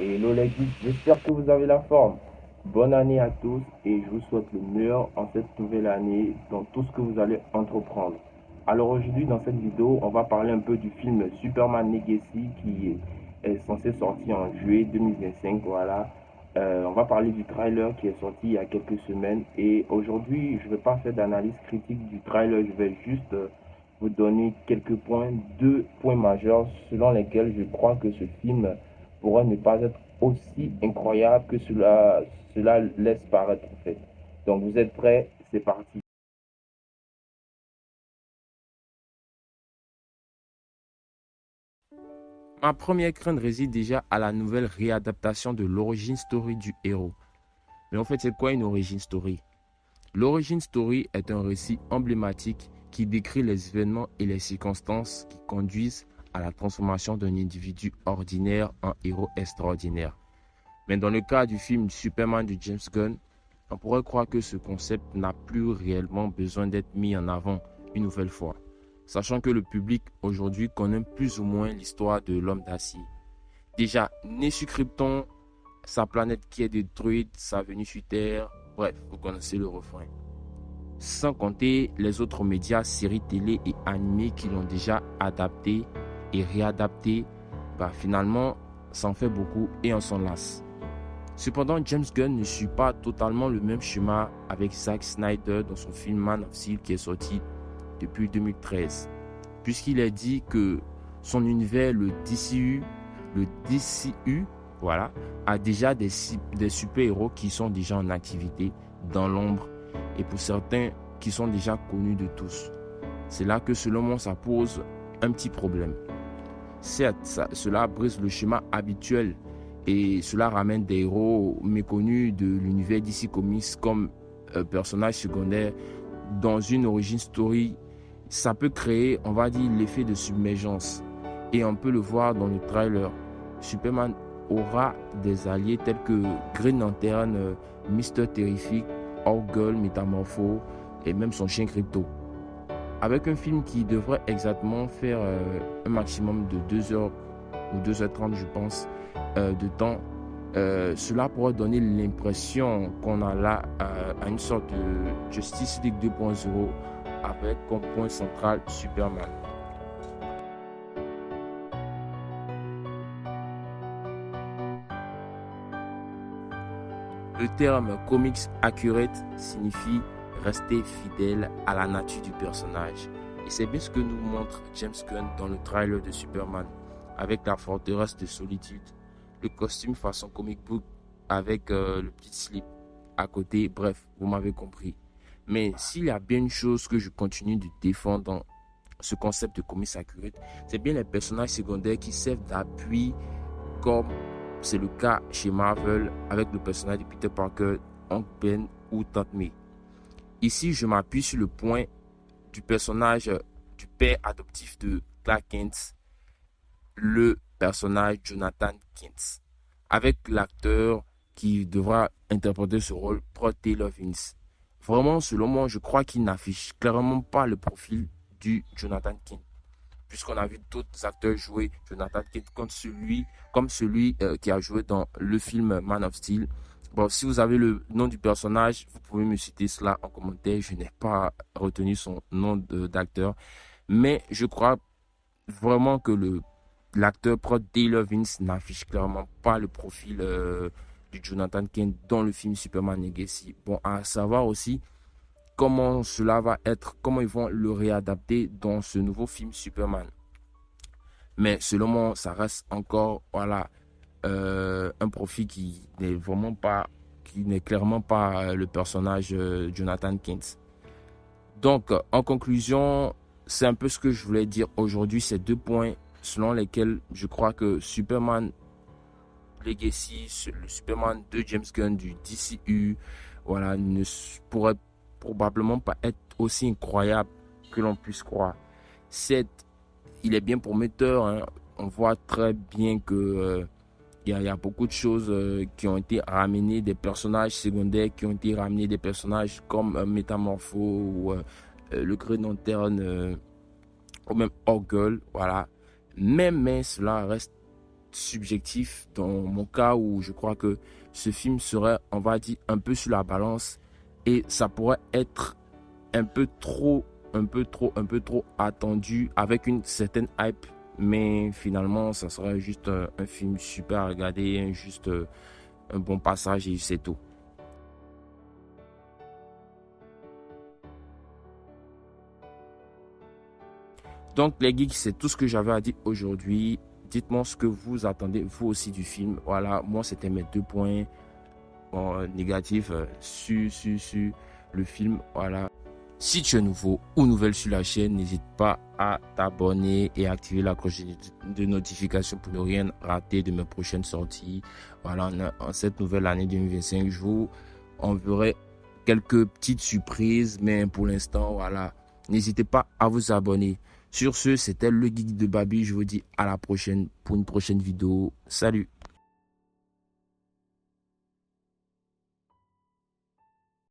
Hello les geeks, j'espère que vous avez la forme. Bonne année à tous et je vous souhaite le meilleur en cette nouvelle année dans tout ce que vous allez entreprendre. Alors aujourd'hui dans cette vidéo, on va parler un peu du film Superman Legacy qui est censé sortir en juillet 2025. Voilà. On va parler du trailer qui est sorti il y a quelques semaines et aujourd'hui je ne vais pas faire d'analyse critique du trailer, je vais juste vous donner quelques points, deux points majeurs selon lesquels je crois que ce film pourrait ne pas être aussi incroyable que cela laisse paraître en fait. Donc vous êtes prêts? C'est parti. Ma première crainte réside déjà à la nouvelle réadaptation de l'origin story du héros. Mais en fait, c'est quoi une origin story? L'origin story est un récit emblématique qui décrit les événements et les circonstances qui conduisent à la transformation d'un individu ordinaire en héros extraordinaire. Mais dans le cas du film Superman de James Gunn, on pourrait croire que ce concept n'a plus réellement besoin d'être mis en avant une nouvelle fois, sachant que le public aujourd'hui connaît plus ou moins l'histoire de l'homme d'acier. Déjà, né sur Krypton, sa planète qui est détruite, sa venue sur Terre, bref, vous connaissez le refrain. Sans compter les autres médias, séries télé et animés qui l'ont déjà adapté et réadapté, finalement, ça en fait beaucoup et on s'en lasse. Cependant, James Gunn ne suit pas totalement le même schéma avec Zack Snyder dans son film Man of Steel qui est sorti depuis 2013, puisqu'il a dit que son univers, le DCU, voilà, a déjà des super-héros qui sont déjà en activité dans l'ombre et pour certains qui sont déjà connus de tous. C'est là que selon moi ça pose un petit problème. Certes, cela brise le schéma habituel et cela ramène des héros méconnus de l'univers DC Comics comme personnages secondaires dans une origin story. Ça peut créer, on va dire, l'effet de submergence. Et on peut le voir dans le trailer. Superman aura des alliés tels que Green Lantern, Mister Terrific, Orgul, Métamorpho et même son chien Crypto. Avec un film qui devrait exactement faire un maximum de 2 heures ou 2h30 je pense de temps, cela pourrait donner l'impression qu'on a là à une sorte de Justice League 2.0 avec comme point central Superman. Le terme comics accurate signifie rester fidèle à la nature du personnage. Et c'est bien ce que nous montre James Gunn dans le trailer de Superman, avec la forteresse de solitude, le costume façon comic book avec le petit slip à côté, bref, vous m'avez compris. Mais s'il y a bien une chose que je continue de défendre dans ce concept de comics accurate, c'est bien les personnages secondaires qui servent d'appui, comme c'est le cas chez Marvel avec le personnage de Peter Parker, Hank Ben ou Tante May. Ici, je m'appuie sur le point du personnage du père adoptif de Clark Kent, le personnage Jonathan Kent, avec l'acteur qui devra interpréter ce rôle, Prod Taylor Vince. Vraiment, selon moi, je crois qu'il n'affiche clairement pas le profil du Jonathan Kent, puisqu'on a vu d'autres acteurs jouer Jonathan Kent comme celui qui a joué dans le film Man of Steel. Bon, si vous avez le nom du personnage, vous pouvez me citer cela en commentaire. Je n'ai pas retenu son nom d'acteur, mais je crois vraiment que l'acteur Prod Taylor Vince n'affiche clairement pas le profil du Jonathan Kent dans le film Superman Legacy. Bon, à savoir aussi comment cela va être, comment ils vont le réadapter dans ce nouveau film Superman. Mais selon moi, ça reste encore, voilà, un profil qui n'est clairement pas le personnage Jonathan Kent. Donc, en conclusion, c'est un peu ce que je voulais dire aujourd'hui, ces deux points selon lesquels je crois que Superman Legacy, le Superman de James Gunn du DCU, voilà, ne pourrait probablement pas être aussi incroyable que l'on puisse croire. Certes, il est bien prometteur, hein. On voit très bien que il y a beaucoup de choses qui ont été ramenées, des personnages secondaires qui ont été ramenés, des personnages comme Métamorpho ou le Green Lantern ou même Orgul, voilà. Mais cela reste subjectif dans mon cas où je crois que ce film serait, on va dire, un peu sur la balance et ça pourrait être un peu trop attendu avec une certaine hype, mais finalement ça serait juste un film super à regarder, juste un bon passage et c'est tout. Donc les geeks, c'est tout ce que j'avais à dire aujourd'hui. Dites-moi ce que vous attendez vous aussi du film. Voilà, moi c'était mes 2 points négatifs sur le film. Voilà. Si tu es nouveau ou nouvelle sur la chaîne, n'hésite pas à t'abonner et activer la cloche de notification pour ne rien rater de mes prochaines sorties. Voilà, en cette nouvelle année 2025, je vous enverrai quelques petites surprises, mais pour l'instant, voilà, n'hésitez pas à vous abonner. Sur ce, c'était le Geek de Babi. Je vous dis à la prochaine pour une prochaine vidéo. Salut!